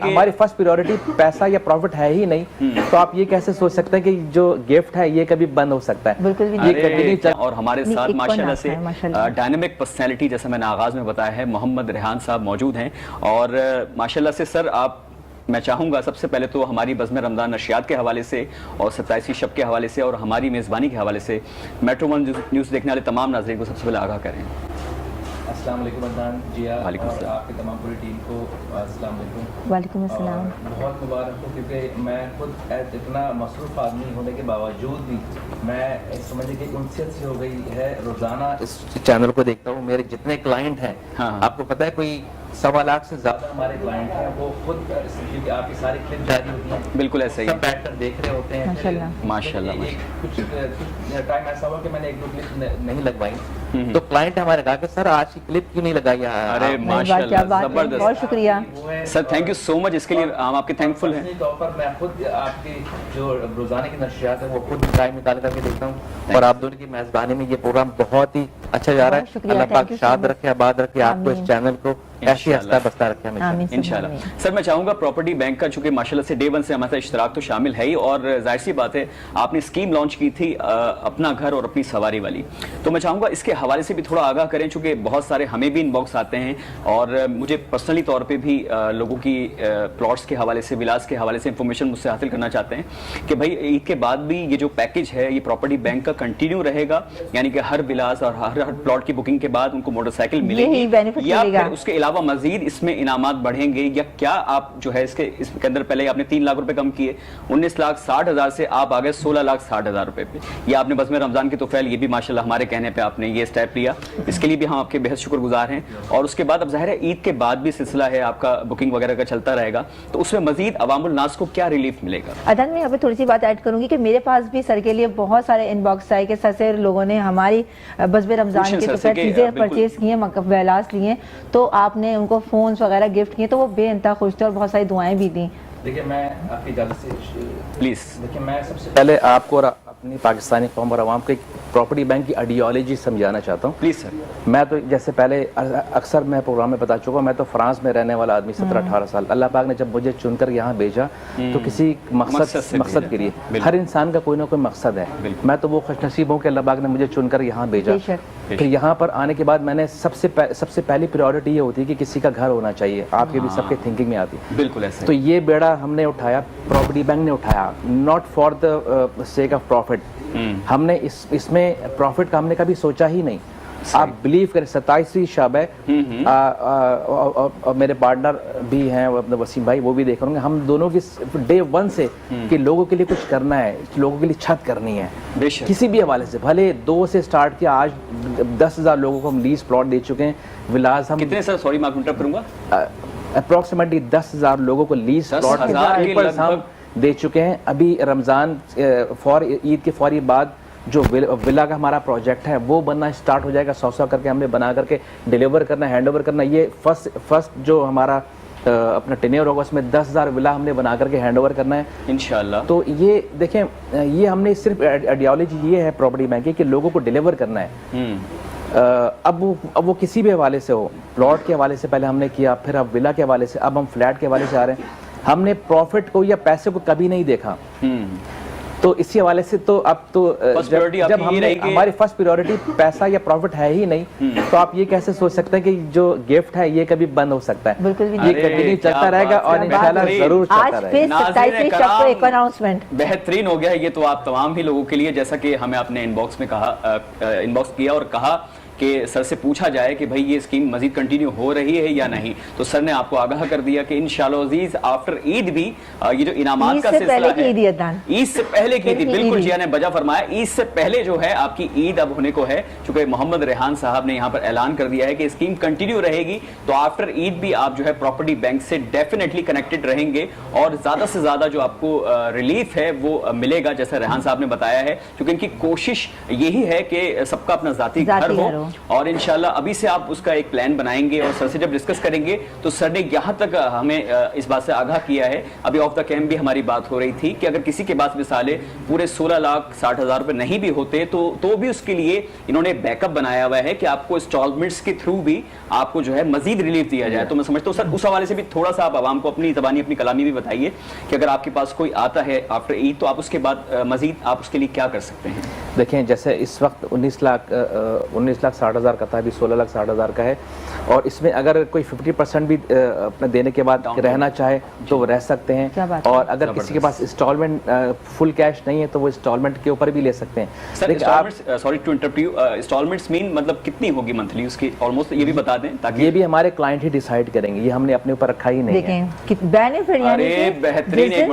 ہماری first priority پیسہ یا پروفٹ ہے ہی نہیں، تو آپ یہ کیسے سوچ سکتے ہیں کہ جو گفٹ ہے یہ کبھی بند ہو سکتا ہے؟ بالکل بھی یہ اور ہمارے ساتھ ماشاءاللہ سے ڈائنامک پرسنالٹی جیسا میں نے آغاز میں بتایا ہے محمد ریحان صاحب موجود ہیں، اور ماشاءاللہ سے سر آپ میں چاہوں گا سب سے پہلے تو ہماری بزم رمضان نشریات کے حوالے سے اور 27ویں شب کے حوالے سے اور ہماری میزبانی کے حوالے سے میٹرو ون نیوز دیکھنے والے تمام ناظرین کو سب سے پہلے آگاہ کریں۔ السلام علیکم عدنان جی، وعلیکم السلام، آپ کی تمام پوری ٹیم کو السلام علیکم۔ وعلیکم السلام۔ بہت مبارک ہو، کیونکہ میں خود اتنا مصروف آدمی ہونے کے باوجود بھی میں سمجھے کہ انسیت سے ہو گئی ہے، روزانہ اس چینل کو دیکھتا ہوں، میرے جتنے کلائنٹ ہیں آپ کو پتہ ہے کوئی 1.25 لاکھ سے زیادہ ہمارے کلائنٹ ہیں، وہ خود کیونکہ آپ کی ساری کلپ جاری ہوتی ہیں، بالکل ایسا ہی سب بیٹھ کر دیکھ رہے ہوتے ہیں ماشاءاللہ۔ کچھ ٹائم ایسا ہوا کہ میں نے 1-2 کلپ نہیں لگوائی، تو کلائنٹ ہمارے کہا کہ سر آج کی کلپ کیوں نہیں لگائی؟ ارے ماشاءاللہ زبردست، بہت شکریہ سر، تھینک یو سو مچ، اس کے لیے ہم آپ کے تھینکفل ہیں۔ طور پر میں خود آپ کی جو روزانہ کی نشریات ہیں وہ خود ٹائم نکال کر کے دیکھتا ہوں، اور آپ دونوں کی میزبانی میں یہ پروگرام بہت ہی اچھا جا رہا ہے۔ اللہ پاک شاد رکھے، آباد رکھے آپ کو، اس چینل کو ایسی ہستہ بستہ رکھے ہمیشہ انشاءاللہ۔ سر میں چاہوں گا پراپرٹی بینک کا، چونکہ ماشاءاللہ سے ڈے ون سے ہمارے ساتھ اشتراک تو شامل ہے ہی، اور ظاہر سی بات ہے آپ نے اسکیم لانچ کی تھی اپنا گھر اور اپنی سواری والی، تو میں چاہوں گا اس کے حوالے سے بھی تھوڑا آگاہ کریں، چونکہ بہت سارے ہمیں بھی ان باکس آتے ہیں اور مجھے پرسنلی طور پہ بھی لوگوں کی پلاٹس کے حوالے سے، ولاس کے حوالے سے انفارمیشن مجھ سے حاصل کرنا چاہتے ہیں کہ بھائی عید کے بعد بھی یہ جو پیکج ہے یہ پراپرٹی بینک کا کنٹینیو رہے گا، یعنی کہ ہر ولاس اور ہر پلاٹ کی بکنگ کے بعد ان کو موٹر سائیکل ملے گی، یا پھر اس کے علاوہ مزید اس میں انعامات بڑھیں گے، یا کیا آپ جو ہے اس کے اندر پہلے آپ نے 3 لاکھ روپے کم کیے، 19,60,000 سے آپ آگئے 16,60,000 روپے پہ، یہ آپ نے بزم رمضان کی توفیل، یہ بھی ماشاءاللہ ہمارے کہنے پہ آپ نے یہ اسٹیپ لیا، اس کے لیے بھی ہم آپ کے بہت شکر گزار ہیں۔ اور اس کے بعد اب ظاہر ہے عید کے بعد بھی سلسلہ ہے آپ کا بکنگ وغیرہ کا چلتا رہے گا، تو اس میں مزید عوام الناس کو کیا ریلیف ملے گا؟ عدن میں یہاں پہ تھوڑی سی بات ایڈ کروں گی کہ میرے پاس بھی سر کے لیے بہت سارے ان باکس آئے کہ سر سے لوگوں نے ہماری بزم رمضان کی توفیل چیزیں پرچیز کی ہیں، ویلاس لیے ہیں، تو آپ نے ان کو فونز وغیرہ گفٹ کیے، تو وہ بے انتہا خوش تھے اور بہت ساری دعائیں بھی دیں۔ دیکھیں میں آپ کی اجازت سے پلیز، دیکھیں میں سب سے پہلے آپ کو اور اپنی پاکستانی قوم اور عوام کو ایک پراپرٹی بینک کی آئیڈیالوجی سمجھانا چاہتا ہوں۔ Please sir. میں تو جیسے پہلے اکثر میں پروگرام میں بتا چکا ہوں، میں تو فرانس میں رہنے والا آدمی 17-18 سال، اللہ پاک نے جب مجھے چن کر یہاں بھیجا تو کسی مقصد کے لیے، ہر انسان کا کوئی نہ کوئی مقصد ہے، میں تو وہ خوش نصیب ہوں کہ اللہ پاک نے مجھے چن کر یہاں بھیجا۔ پھر یہاں پر آنے کے بعد میں نے سب سے پہلی پریورٹی یہ ہوتی ہے کہ کسی کا گھر ہونا چاہیے، آپ کے بھی سب کے تھنکنگ میں آتی ہے، بالکل ایسا۔ تو یہ بیڑا ہم نے اٹھایا، پراپرٹی بینک نے اٹھایا، not for the sake of profit, ہم نے اس میں پروفٹ کا ہم نے کبھی سوچا ہی نہیں۔ آپ بلیو کریں 27ویں شب ہے، میرے پارٹنر بھی ہیں وسیم بھائی، وہ بھی دیکھ رہے ہوں گے، ہم دونوں کی ڈے ون سے کہ لوگوں کے لیے کچھ کرنا ہے، لوگوں کے لیے چھت کرنی ہے، کسی بھی حوالے سے، بھلے 2 سے سٹارٹ کیا، آج 10,000 لوگوں کو ہم لیز پلاٹ دے چکے ہیں، ولاس ہم کتنے سر، سوری میں انٹرپٹ کروں گا، اپروکسیمیٹلی 10,000 لوگوں کو لیز پلاٹ ہم دے چکے ہیں۔ ابھی رمضان عید کے فوری بعد جو ولا کا ہمارا پروجیکٹ ہے وہ بننا سٹارٹ ہو جائے گا، 100 کر کے ہم نے بنا کر کے ڈیلیور کرنا، ہینڈ اوور کرنا، یہ فرسٹ جو ہمارا اپنا ٹینیور ہوگا اس میں 10,000 ولا ہم نے بنا کر کے ہینڈ اوور کرنا ہے انشاءاللہ۔ تو یہ دیکھیں، یہ ہم نے صرف آئیڈیالوجی یہ ہے پراپرٹی بینک کی کہ لوگوں کو ڈیلیور کرنا ہے، اب وہ کسی بھی حوالے سے ہو، پلاٹ کے حوالے سے پہلے ہم نے کیا، پھر اب ولا کے حوالے سے، اب ہم فلیٹ کے حوالے سے آ رہے ہیں، ہم نے پروفٹ کو یا پیسے کو کبھی نہیں دیکھا، تو اسی حوالے سے تو اب تو جب ہماری فرسٹ پریورٹی پیسہ یا پروفٹ ہے ہی نہیں، تو آپ یہ کیسے سوچ سکتے ہیں کہ جو گفٹ ہے یہ کبھی بند ہو سکتا ہے؟ یہ کنٹینیو چلتا رہے گا اور انشاءاللہ ضرور چلتا رہے گا۔ 27ویں شب کو ایک اناؤنسمنٹ بہترین ہو گیا ہے، یہ تو آپ تمام ہی لوگوں کے لیے، جیسا کہ ہمیں آپ نے ان باکس میں کہا، ان باکس کیا اور کہا کہ سر سے پوچھا جائے کہ بھائی یہ اسکیم مزید کنٹینیو ہو رہی ہے یا نہیں، تو سر نے آپ کو آگاہ کر دیا کہ انشاءاللہ عزیز آفٹر عید بھی یہ جو انعامات کا سلسلہ ہے، عید سے پہلے کی تھی، بالکل جیا نے بجا فرمایا، عید سے پہلے جو ہے آپ کی عید اب ہونے کو ہے، چونکہ محمد ریحان صاحب نے یہاں پر اعلان کر دیا ہے کہ اسکیم کنٹینیو رہے گی، تو آفٹر عید بھی آپ جو ہے پراپرٹی بینک سے ڈیفینیٹلی کنیکٹڈ رہیں گے، اور زیادہ سے زیادہ جو آپ کو ریلیف ہے وہ ملے گا، جیسا ریحان صاحب نے بتایا ہے، کیونکہ ان کی کوشش یہی ہے کہ سب کا اپنا ذاتی گھر ہو، اور इंशाल्लाह अभी से आप उसका एक प्लान बनाएंगे और सर से जब डिस्कस करेंगे तो सर ने यहाँ तक हमें इस बात से आगाह किया है, अभी ऑफ द कैम्प भी हमारी बात हो रही थी कि अगर किसी के पास मिसाले पूरे 16,60,000 रुपए नहीं भी होते तो भी उसके लिए इन्होंने बैकअप बनाया हुआ है कि आपको इंस्टॉलमेंट्स के थ्रू भी आपको जो है मजीद रिलीफ दिया जाए। तो मैं समझता हूँ सर उस हवाले से भी थोड़ा सा आप आवाम को अपनी ज़बानी अपनी कलामी भी बताइए कि अगर आपके पास कोई आता है आफ्टर ईद तो आप उसके बाद मजीद आप उसके लिए क्या कर सकते हैं। देखें जैसे इस वक्त 19,60,000 का था, अभी 16,60,000 का है, और इसमें अगर कोई 50% भी अपने देने के बाद रहना चाहे तो वो रह सकते हैं, और अगर किसी के पास इंस्टॉलमेंट फुल कैश नहीं है तो वो इंस्टॉलमेंट के ऊपर भी ले सकते हैं। Sir sorry to interrupt you, installments mean मतलब कितनी होगी मंथली उसकी ऑलमोस्ट ये भी बता दें ताकि ये भी हमारे क्लाइंट ही डिसाइड करेंगे, ये हमने अपने ऊपर रखा ही नहीं है। बेनिफिट अरे बेहतरीन, एक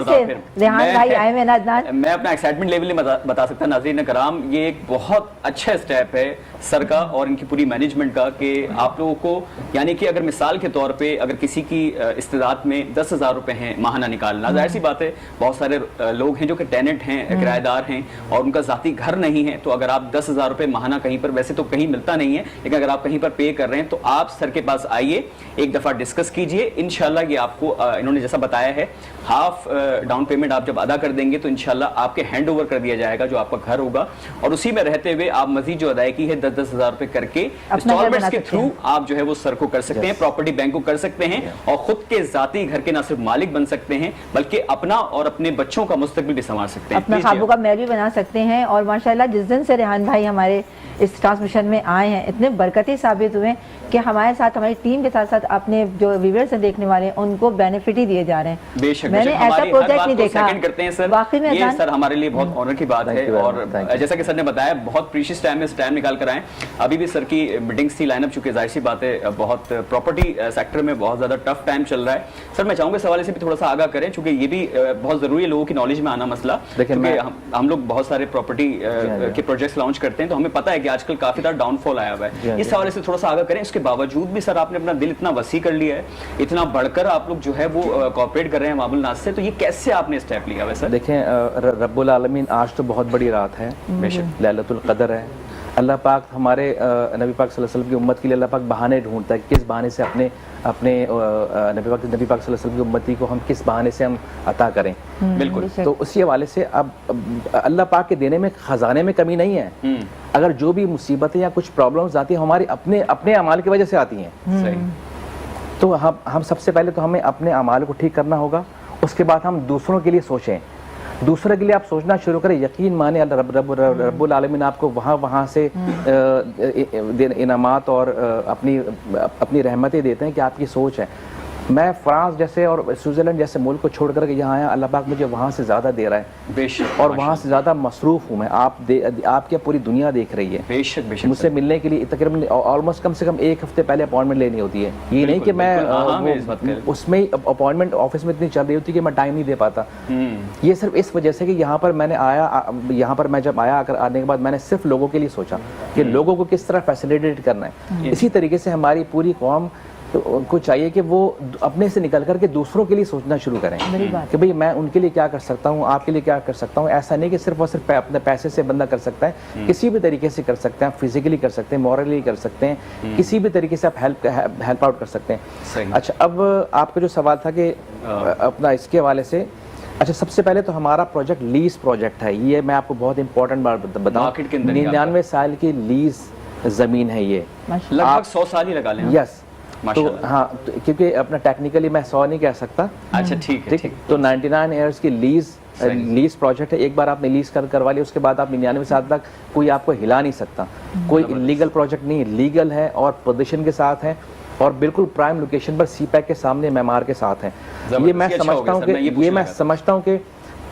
मैं अपना एक्साइटमेंट लेवल बता सकता नाज़रीन कराम, ये एक बहुत अच्छा स्टेप है सर का और इनकी पूरी मैनेजमेंट का कि आप लोगों को यानी कि अगर मिसाल के तौर पे अगर किसी की इस्तेदाद में 10,000 रुपए हैं माहाना निकालना, जाहिर सी बात है बहुत सारे लोग हैं जो कि टेनेंट हैं, किराएदार हैं और उनका ज़ाती घर नहीं है, तो अगर आप 10,000 रुपए माहाना कहीं पर, वैसे तो कहीं मिलता नहीं है, लेकिन अगर आप कहीं पर पे कर रहे हैं तो आप सर के पास आइए, एक दफ़ा डिस्कस कीजिए, इंशाल्लाह ये आपको इन्होंने जैसा बताया है हाफ डाउन पेमेंट आप जब अदा कर देंगे तो इंशाल्लाह आपके हैंड ओवर कर दिया जाएगा जो आपका घर होगा, और उसी में रहते हुए आप मजीद जो अदायगी है 10,000 रुपए करके इंस्टॉलमेंट्स के थ्रू आप जो है वो सर को कर सकते हैं, प्रॉपर्टी बैंक को कर सकते हैं और खुद के जाती घर के ना सिर्फ मालिक बन सकते हैं बल्कि अपना और अपने बच्चों का मुस्तकबिल भी संभाल सकते हैं, अपना खाबों का महल भी बना सकते हैं। और माशाल्लाह जिस दिन से रेहान भाई हमारे इस ट्रांसमिशन में आए हैं इतने बरकती साबित हुए कि हमारे साथ हमारी टीम के साथ साथ अपने जो व्यूअर्स देखने वाले हैं उनको बेनिफिट ही दिए जा रहे हैं। बेशक मैंने ऐसा प्रोजेक्ट नहीं देखा करते हैं सर, वाकई में ये सर हमारे लिए बहुत ऑनर की बात है और जैसा कि सर ने बताया बहुत प्रीशियस टाइम में टाइम निकाल कर आए। अभी भी सर की मीटिंग्स थी लाइनअप, चुके जाहिर सी बात है बहुत प्रॉपर्टी सेक्टर में बहुत ज्यादा टफ टाइम चल रहा है। सर मैं चाहूंगा इस हवाले से भी थोड़ा सा आगाह करें चूंकि ये भी बहुत जरूरी है लोगों की नॉलेज में आना मसला, क्योंकि हम लोग बहुत सारे प्रॉपर्टी के प्रोजेक्ट्स लॉन्च करते हैं तो हमें पता है कि आजकल काफी ज्यादा डाउनफॉल आया हुआ है, इस हवाले से थोड़ा सा आगाह करें। इसके बावजूद भी सर आपने अपना दिल इतना वसी कर लिया है, इतना बढ़कर आप लोग जो है वो कॉर्पोरेट कर रहे हैं मामूल नाज से, तो ये कैसे आपने स्टेप लिया वैसे? देखें रब्बुल आलमीन आज तो बहुत बड़ी रात है, बेशक लैलतुल क़द्र है। अल्लाह पाक हमारे नबी पाक सल्लल्लाहु अलैहि वसल्लम की उम्मत के लिए अल्लाह पाक बहाने ढूंढता है, किस बहाने से अपने नबी पाक सल्लल्लाहु अलैहि वसल्लम की उम्मती को हम किस बहाने से हम अता करें। बिल्कुल, तो उसी हवाले से अब अल्लाह पाक के देने में खजाने में कमी नहीं है। अगर जो भी मुसीबतें या कुछ प्रॉब्लम्स आती हैं हमारी अपने अमाल की वजह से आती हैं, तो हम सबसे पहले तो हमें अपने अमाल को ठीक करना होगा, उसके बाद हम दूसरों के लिए सोचें, दूसरे के लिए आप सोचना शुरू करें। यकीन माने रब्बुल आलमीन आपको वहाँ से इनामात और अपनी रहमतें देते हैं कि आपकी सोच है। मैं फ्रांस जैसे और स्विट्जरलैंड जैसे मुल्क को छोड़ करके यहाँ आया, अल्लाह पाक मुझे वहाँ से ज़्यादा दे रहा है बेशक, और वहाँ से ज़्यादा मसरूफ़ हूँ मैं। आप क्या पूरी दुनिया देख रही है, बेशक बेशक मुझसे मिलने के लिए तकरीबन ऑलमोस्ट कम से कम एक हफ्ते पहले अपॉइंटमेंट लेनी होती है। ये नहीं कि मैं उसमें अपॉइंटमेंट ऑफिस में इतनी चल रही होती है कि मैं टाइम नहीं दे पाता। ये सिर्फ इस वजह से कि यहाँ पर मैंने यहाँ पर मैं जब आने के बाद मैंने सिर्फ लोगों के लिए सोचा कि लोगों को किस तरह फैसिलिटेट करना है। इसी तरीके से हमारी पूरी कौम को चाहिए कि वो अपने से निकल करके दूसरों के लिए सोचना शुरू करें कि भाई मैं उनके लिए क्या कर सकता हूँ, आपके लिए क्या कर सकता हूँ। ऐसा नहीं कि सिर्फ और सिर्फ अपने पैसे से बंदा कर सकता है, किसी भी तरीके से कर सकते हैं, फिजिकली कर सकते हैं, मॉरली कर सकते हैं, किसी भी तरीके से आप हेल्प आउट कर सकते हैं। अच्छा, अब आपका जो सवाल था कि अपना इसके हवाले से, अच्छा सबसे पहले तो हमारा प्रोजेक्ट लीज प्रोजेक्ट है। ये मैं आपको बहुत इंपॉर्टेंट बात बताऊँ, 99 साल की लीज जमीन है ये, लगभग 100 साल ही लगा लें। यस, तो हाँ, तो क्योंकि अपना टेक्निकली मैं 100 नहीं कह सकता। अच्छा ठीक है, तो 99 ईयर्स की लीज प्रोजेक्ट है। एक बार आपने लीज करवा लिया उसके बाद आप 99 साल तक कोई आपको हिला नहीं सकता। कोई इलीगल प्रोजेक्ट नहीं, लीगल है और पोजीशन के साथ है और बिल्कुल प्राइम लोकेशन पर सी पैक के सामने मेमार के साथ है। ये मैं समझता हूँ कि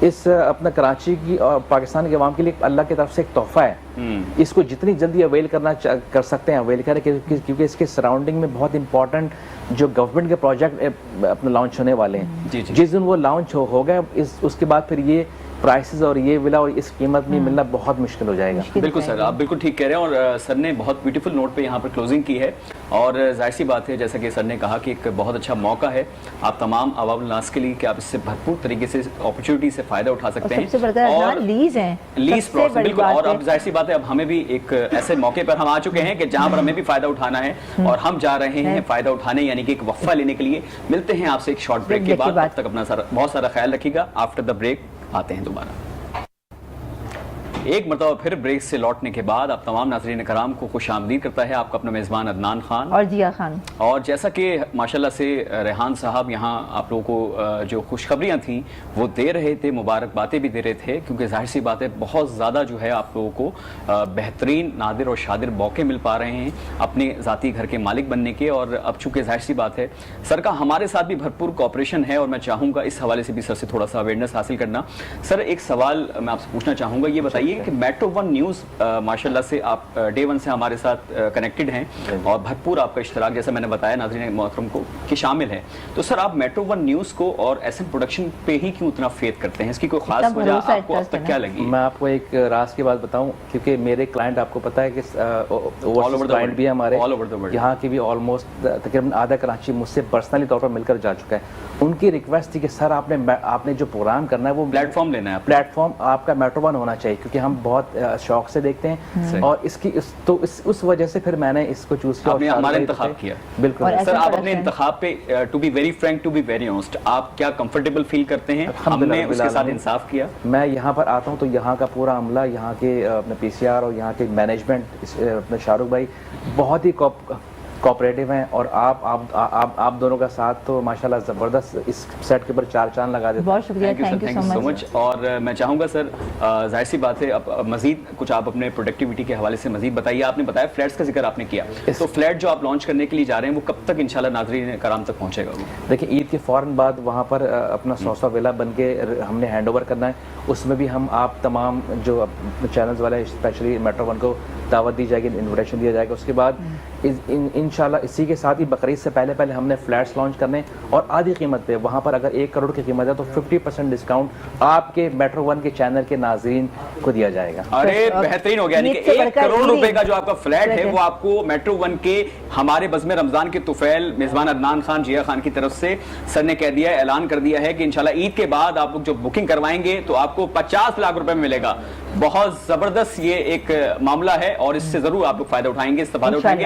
इस अपना कराची की और पाकिस्तान के अवाम के लिए अल्लाह की तरफ से एक तोहफा है। इसको जितनी जल्दी अवेल कर सकते हैं अवेल करें, क्योंकि इसके सराउंडिंग में बहुत इंपॉर्टेंट जो गवर्नमेंट के प्रोजेक्ट अपने लॉन्च होने वाले हैं। जिस दिन वो लॉन्च हो गए उसके बाद फिर प्राइसेस और ये विला और इस कीमत में मिलना बहुत मुश्किल हो जाएगा। बिल्कुल सर, आप बिल्कुल ठीक कह रहे हैं और सर ने बहुत ब्यूटीफुल नोट पे यहाँ पर क्लोजिंग की है और जाहिर सी बात है जैसा कि सर ने कहा कि एक बहुत अच्छा मौका है आप तमाम अवाम नास के लिए कि आप इससे भरपूर तरीके से अपॉर्चुनिटी से फायदा उठा सकते हैं। सबसे बड़ा और लीज है, लीज प्रोसेस बिल्कुल, और अब जाहिर सी बात है अब हमें भी एक ऐसे मौके पर हम आ चुके हैं कि जहां पर हमें भी फायदा उठाना है और हम जा रहे हैं फायदा उठाने, यानी कि एक वक्फा लेने के लिए। मिलते हैं आपसे एक शॉर्ट ब्रेक के बाद, तब तक अपना बहुत सारा ख्याल रखिएगा। आफ्टर द ब्रेक आते हैं दोबारा। एक मरतबा फिर ब्रेक से लौटने के बाद आप तमाम नाज़रीन कराम को खुशामदीद करता है आपका अपना मेज़बान अदनान खान और जिया खान। और जैसा कि माशाल्लाह से रेहान साहब यहाँ आप लोगों को जो खुशखबरियाँ थी वो दे रहे थे, मुबारकबादें भी दे रहे थे, क्योंकि जाहिर सी बात है बहुत ज़्यादा जो है आप लोगों को बेहतरीन नादिर और शादिर मौके मिल पा रहे हैं अपने ज़ाती घर के मालिक बनने के। और अब चूँकि जाहिर सी बात है सर का हमारे साथ भी भरपूर कोऑपरेशन है और मैं चाहूँगा इस हवाले से भी सर से थोड़ा सा अवेयरनेस हासिल करना। सर एक सवाल मैं आपसे पूछना चाहूँगा, ये बताइए कि मेट्रो वन न्यूज़ माशाल्लाह से आप डे वन से हमारे साथ कनेक्टेड हैं और भरपूर आपका इश्तराक जैसा मैंने बताया नाज़रीन मोहतरम को कि शामिल है। तो सर आप मेट्रो वन न्यूज़ को और एसएम प्रोडक्शन पे ही क्यों इतना फेथ करते हैं? इसकी कोई खास वजह आपको अब तक क्या लगी? मैं आपको एक राज की बात बताऊं, क्योंकि मेरे क्लाइंट आपको पता है कि क्लाइंट भी हमारे यहाँ की भी ऑलमोस्ट तकरीबन आधा कराची मुझसे पर्सनली तौर पर मिलकर जा चुका है। उनकी रिक्वेस्ट थी कि सर आपने जो प्रोग्राम करना है वो प्लेटफॉर्म लेना है, प्लेटफॉर्म आपका मेट्रो वन होना चाहिए, क्योंकि हम बहुत शौक से देखते हैं और उस वजह से फिर मैंने इसको चूज किया। आपने हमारा इंतखाब किया। बिल्कुल सर, आप अपने इंतखाब पे to be very frank, to be very honest, आप क्या कंफर्टेबल फील करते हैं? हमने उसके साथ इंसाफ किया। मैं यहाँ पर आता हूँ तो यहाँ का पूरा अमला, यहाँ के अपने पीसीआर और यहाँ के मैनेजमेंट, अपने शाहरुख भाई बहुत ही कोऑपरेटिव हैं और आप दोनों का साथ तो माशाल्लाह ज़बरदस्त इस सेट के ऊपर चार चांद लगा देते हैं। बहुत शुक्रिया, थैंक यू सो मच। और मैं चाहूँगा सर जाहिर सी बात है अब मज़ीद कुछ आप अपने प्रोडक्टिविटी के हवाले से मज़ीद बताइए। आपने बताया फ्लैट्स का जिक्र आपने किया, तो फ्लैट जो आप लॉन्च करने के लिए जा रहे हैं वो कब तक इंशाल्लाह नाज़रीन कराम तक पहुँचेगा? देखिए ईद के फ़ौरन बाद वहाँ पर अपना 100 विला बन के हमने हैंड ओवर करना है। उसमें भी हम आप तमाम जो चैनल्स वाले स्पेशली मेट्रो वन को दावत दी जाएगी, इन्विटेशन दिया जाएगा। उसके बाद इंशाल्लाह इसी के साथ ही बकरीद से पहले हमने फ्लैट्स लॉन्च करने और आधी कीमत पे, वहाँ पर अगर 1 करोड़ की कीमत है तो 50% डिस्काउंट आपके मेट्रो वन के चैनल के नाज़रीन को दिया जाएगा। अरे बेहतरीन हो गया, यानी कि 1 करोड़ रुपए का जो आपका फ्लैट है वो आपको मेट्रो वन के हमारे बज़्म रमजान के तुफैल मेज़बान अदनान खान जिया खान की तरफ से सर ने कह दिया, ऐलान कर दिया है कि इंशाल्लाह ईद के बाद आप लोग जो बुकिंग करवाएंगे तो आपको 50 लाख रुपए में मिलेगा। बहुत जबरदस्त ये एक मामला है और इससे जरूर आप लोग फायदा उठाएंगे, इस्तेफादा उठाएंगे।